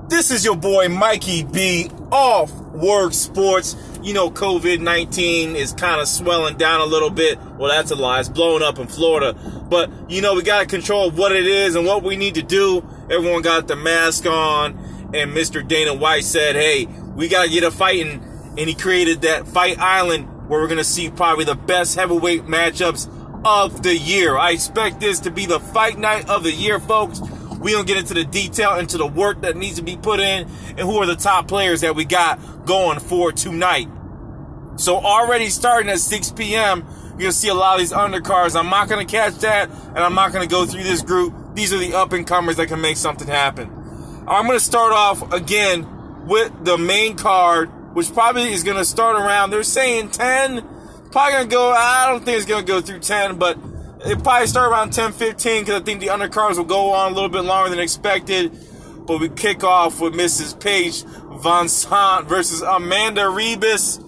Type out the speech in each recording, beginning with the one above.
This is your boy Mikey B, Off Work Sports. You know, COVID-19 is kind of swelling down a little bit. Well, that's a lie. It's blowing up in Florida. But, you know, we got to control what it is and what we need to do. Everyone got the mask on. And Mr. Dana White said, hey, we got to get a fighting. And he created that Fight Island where we're going to see probably the best heavyweight matchups of the year. I expect this to be the fight night of the year, folks. We don't get into the detail, into the work that needs to be put in, and who are the top players that we got going for tonight. So already starting at 6 p.m., you're going to see a lot of these undercards. I'm not going to catch that, and I'm not going to go through this group. These are the up-and-comers that can make something happen. I'm going to start off, again, with the main card, which probably is going to start around, they're saying 10. Probably going to go, I don't think it's going to go through 10, but it probably start around 10:15 because I think the undercards will go on a little bit longer than expected. But we kick off with Mrs. Paige VanZant versus Amanda Ribas.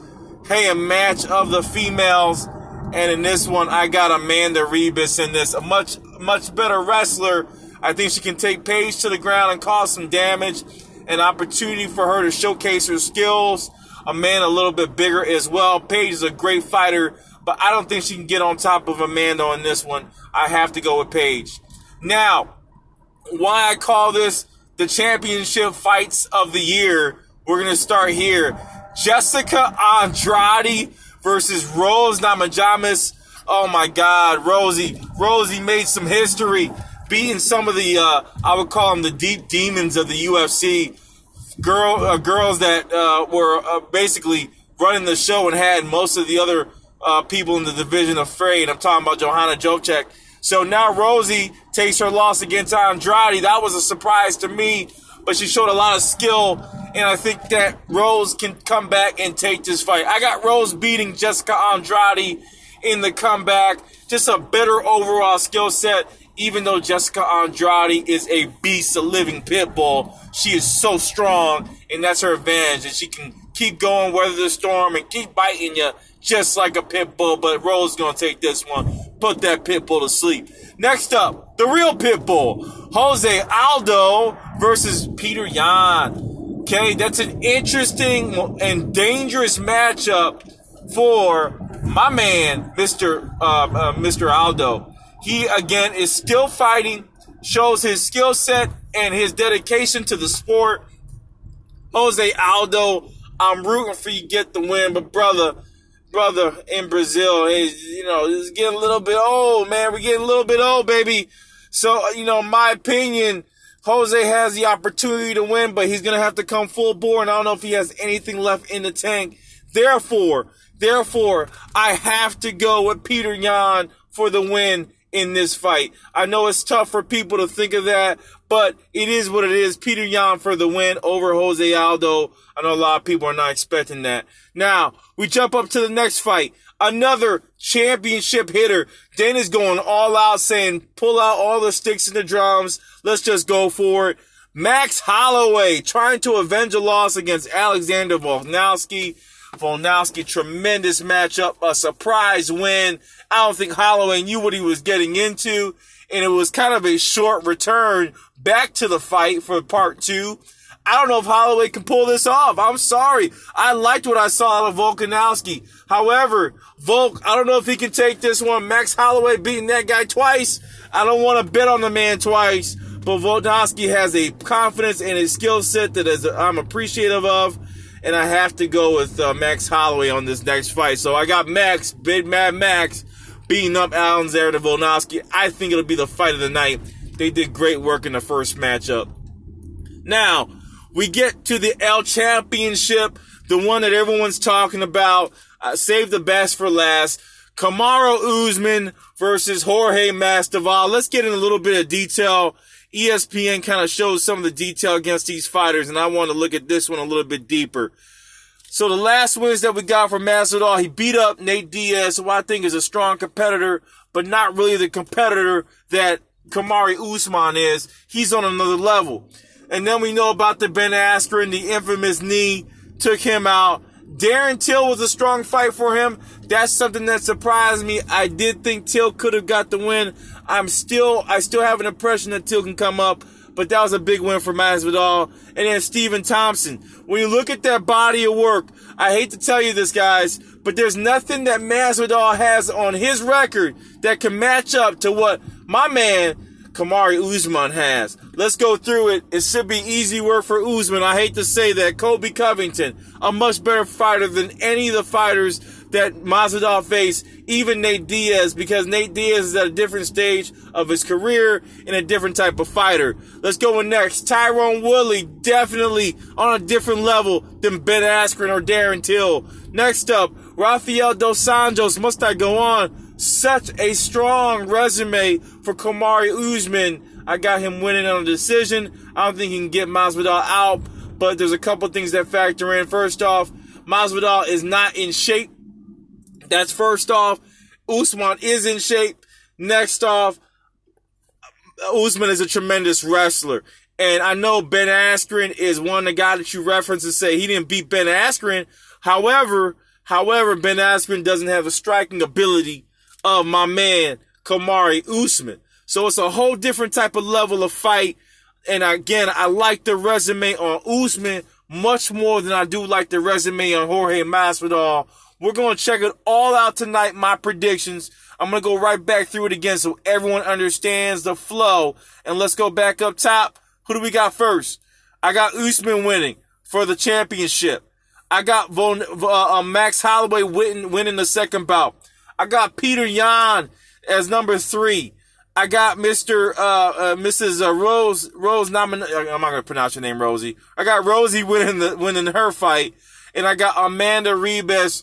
Hey, a match of the females. And in this one, I got Amanda Ribas in this. A much better wrestler. I think she can take Paige to the ground and cause some damage. An opportunity for her to showcase her skills. Amanda a little bit bigger as well. Paige is a great fighter, but I don't think she can get on top of Amanda on this one. I have to go with Paige. Now, why I call this the championship fights of the year, we're going to start here. Jessica Andrade versus Rose Namajunas. Oh my God, Rosie made some history, beating some of the, I would call them the deep demons of the UFC. Girls that were basically running the show and had most of the other people in the division afraid. I'm talking about Joanna Jędrzejczyk. So now Rosie takes her loss against Andrade. That was a surprise to me, but she showed a lot of skill, and I think that Rose can come back and take this fight. I got Rose beating Jessica Andrade in the comeback. Just a better overall skill set, even though Jessica Andrade is a beast, a living pit bull. She is so strong, and that's her advantage, and she can keep going, weather the storm, and keep biting you just like a pit bull. But Rose is going to take this one, put that pit bull to sleep. Next up, the real pit bull, Jose Aldo versus Peter Yan. Okay, that's an interesting and dangerous matchup for my man, Mr. Aldo. He, again, is still fighting, shows his skill set and his dedication to the sport. Jose Aldo, I'm rooting for you to get the win, but brother in Brazil, it's getting a little bit old, man. We're getting a little bit old, baby. So, in my opinion, Jose has the opportunity to win, but he's going to have to come full bore, and I don't know if he has anything left in the tank. Therefore, I have to go with Peter Yan for the win in this fight. I know it's tough for people to think of that, but it is what it is. Peter Yan for the win over Jose Aldo. I know a lot of people are not expecting that. Now, we jump up to the next fight. Another championship hitter. Dana's going all out, saying, pull out all the sticks and the drums. Let's just go for it. Max Holloway trying to avenge a loss against Alexander Volkanovski. Volkanovski, tremendous matchup, a surprise win. I don't think Holloway knew what he was getting into, and it was kind of a short return back to the fight for part 2. I don't know if Holloway can pull this off. I'm sorry. I liked what I saw out of Volkanovski. However, Volk, I don't know if he can take this one. Max Holloway beating that guy twice. I don't want to bet on the man twice, but Volkanovski has a confidence and a skill set that I'm appreciative of. And I have to go with Max Holloway on this next fight. So I got Max, Big Mad Max, beating up Alexander Volkanovski. I think it'll be the fight of the night. They did great work in the first matchup. Now, we get to the L Championship, the one that everyone's talking about. Save the best for last. Kamaru Usman versus Jorge Masvidal. Let's get in a little bit of detail. ESPN kind of shows some of the detail against these fighters, and I want to look at this one a little bit deeper. So the last wins that we got from Masvidal, he beat up Nate Diaz, who I think is a strong competitor, but not really the competitor that Kamaru Usman is. He's on another level. And then we know about the Ben Askren, the infamous knee, took him out. Darren Till was a strong fight for him. That's something that surprised me. I did think Till could have got the win. I still have an impression that Till can come up, but that was a big win for Masvidal. And then Stephen Thompson. When you look at that body of work, I hate to tell you this, guys, but there's nothing that Masvidal has on his record that can match up to what my man Kamaru Usman has. Let's go through it. It should be easy work for Usman. I hate to say that. Colby Covington, a much better fighter than any of the fighters that Masvidal faced, even Nate Diaz, because Nate Diaz is at a different stage of his career and a different type of fighter. Let's go in next. Tyrone Woodley, definitely on a different level than Ben Askren or Darren Till. Next up, Rafael Dos Anjos. Must I go on? Such a strong resume for Kamaru Usman. I got him winning on a decision. I don't think he can get Masvidal out, but there's a couple things that factor in. First off, Masvidal is not in shape. That's first off. Usman is in shape. Next off, Usman is a tremendous wrestler. And I know Ben Askren is one of the guys that you reference and say he didn't beat Ben Askren. However, Ben Askren doesn't have the striking ability of my man Kamaru Usman. So it's a whole different type of level of fight. And again, I like the resume on Usman much more than I do like the resume on Jorge Masvidal. We're going to check it all out tonight, my predictions. I'm going to go right back through it again so everyone understands the flow. And let's go back up top. Who do we got first? I got Usman winning for the championship. I got Max Holloway winning the second bout. I got Peter Yan as number 3. I got Mrs. Rose I'm not going to pronounce your name, Rosie. I got Rosie winning her fight. And I got Amanda Ribas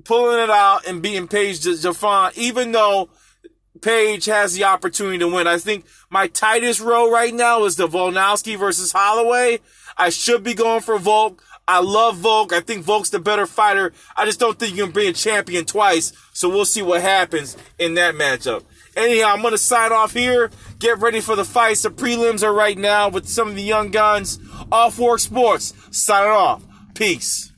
pulling it out and beating Paige Jafon, even though Paige has the opportunity to win. I think my tightest row right now is the Volkanovski versus Holloway. I should be going for Volk. I love Volk. I think Volk's the better fighter. I just don't think you can be a champion twice. So we'll see what happens in that matchup. Anyhow, I'm going to sign off here. Get ready for the fights. The prelims are right now with some of the young guns. Off Work Sports. Signing off. Peace.